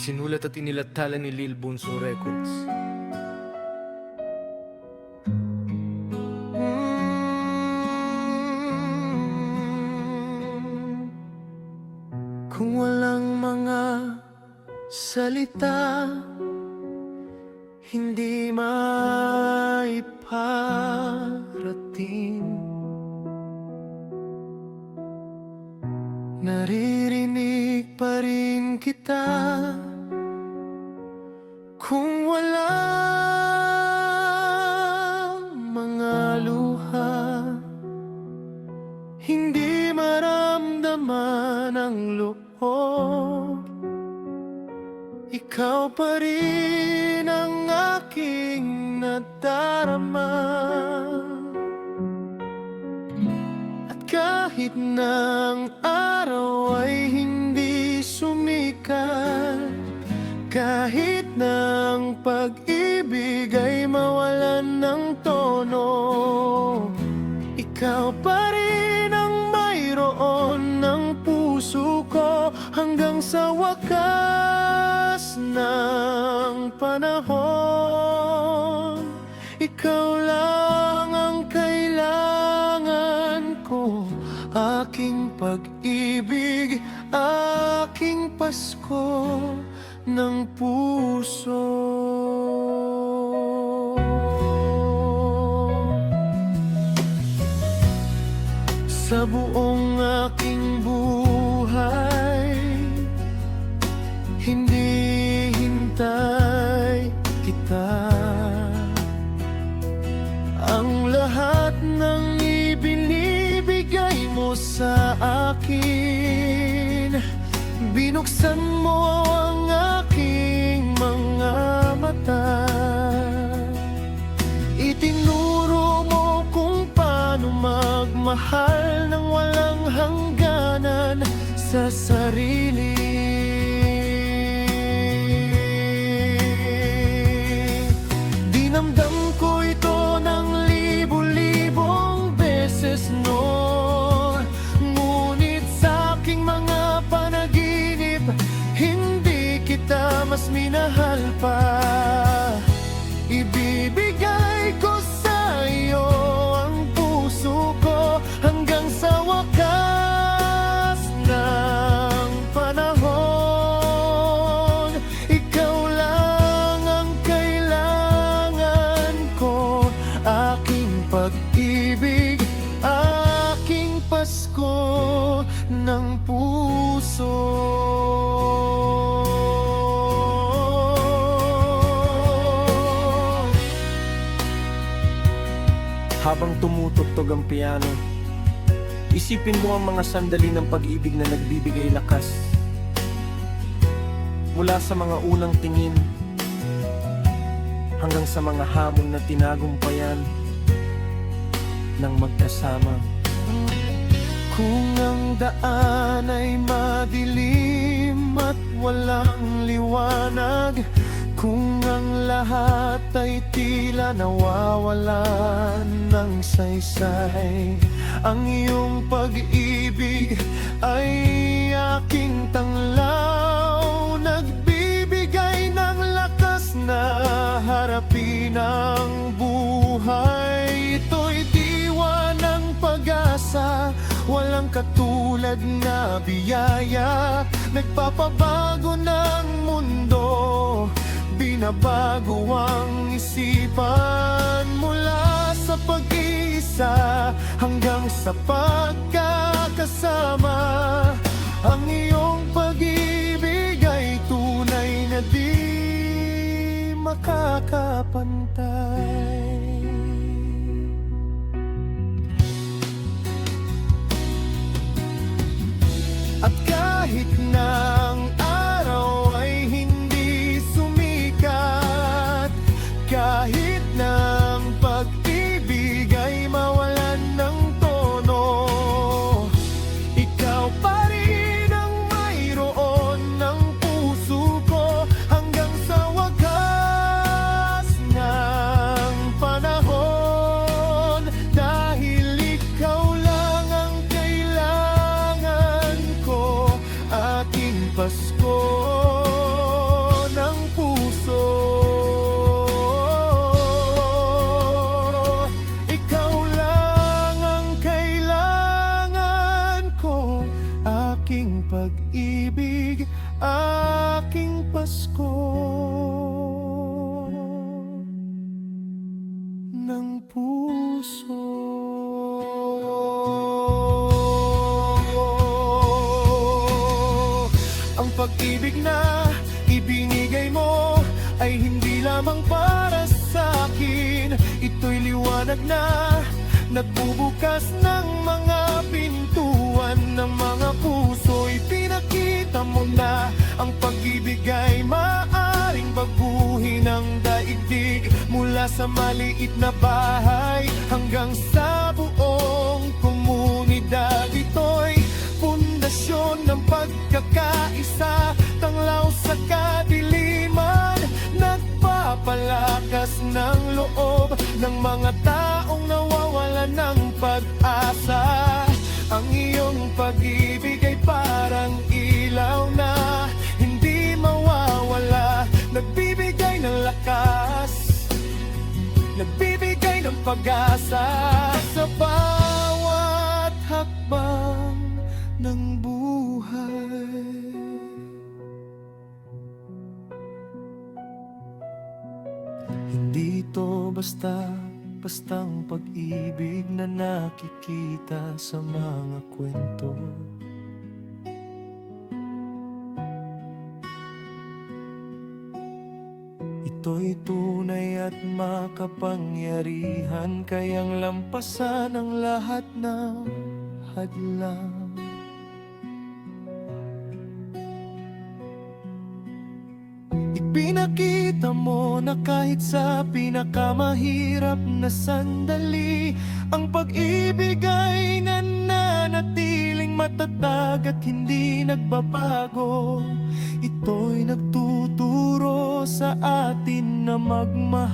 Isinulat at inilathala ni Lil Bunso Records. Kung walang mga salita, hindi maiparating. Naririnig pa rin kita kung wala mga luha, hindi maramdaman ang loob. Ikaw pa rin ang aking nadarama. At kahit na ang araw ay hindi sumikat, kahit na ang pag-ibig ay mawalan ng tono, ikaw pa rin ang mayroon ng puso ko hanggang sa wakas ng panahon. Ikaw lang ang kailangan ko, aking pag-ibig, aking Pasko ng puso. Sa buong aking buhay, hindi hintay kita. Ang lahat ng ibinibigay mo sa akin, binuksan mo ang aking mga mata. Itinuro mo kung paano magmahal ng walang hangganan sa sarili. Dinamdam ko ito ng libo-libong beses, no? Ngunit sa aking mga panaginip, hindi kita mas minahal pa. Ibibigay ko sa iyo ang puso ko hanggang sa wakas ng panahon. Ikaw lang ang kailangan ko, aking pag-ibig, aking Pasko ng puso. Habang tumutugtog ang piano, isipin mo ang mga sandali ng pag-ibig na nagbibigay lakas. Mula sa mga unang tingin hanggang sa mga hamon na tinagumpayan ng magkasama. Kung ang daan ay madilim at walang liwanag, kung ang lahat ay tila nawawalan ng saysay, ang iyong pag-ibig ay aking tanglaw, nagbibigay ng lakas na harapin ang buhay. Ito'y diwa ng pag-asa, walang katulad na biyaya, nagpapabago ng mundo, binabago ang isipan. Mula sa pag-iisa hanggang sa pagkakasama, ang iyong pag-ibig ay tunay na di makakapantay. At kahit na ang araw ay hindi sumikat, kahit na ang pag-ibig ay mawalan ng tono, ikaw pa rin ang mayroon ng puso ko hanggang sa wakas pag-ibig, aking Pasko ng puso. Ang pag-ibig na ibinigay mo ay hindi lamang para sa akin. Ito'y liwanag na nagbubukas ng mga pintuan ng mga puso'y pinakita mo na ang pag-ibig ay maaaring baguhin ang daigdig. Mula sa maliit na bahay hanggang sa buong komunidad, ito'y pundasyon ng pagkakaisa. Tanglaw sa kadiliman, nagpapalakas ng loob ng mga taong nawawalan ng pag-asa. Ang iyong pag-ibig ay parang ilaw na hindi mawawala, nagbibigay ng lakas, nagbibigay ng pag-asa sa bawat hakbang ng buhay. Hindi ito bastang pag-ibig na nakikita sa mga kwento. Ito'y tunay at makapangyarihan, kayang lampasan ang lahat ng hadlang. Ipinakita mo na kahit sa pinakamahirap na sandali, ang pag-ibig ay nananatiling matatag at hindi nagbabago. Ito'y nagtuturo sa atin na magmahal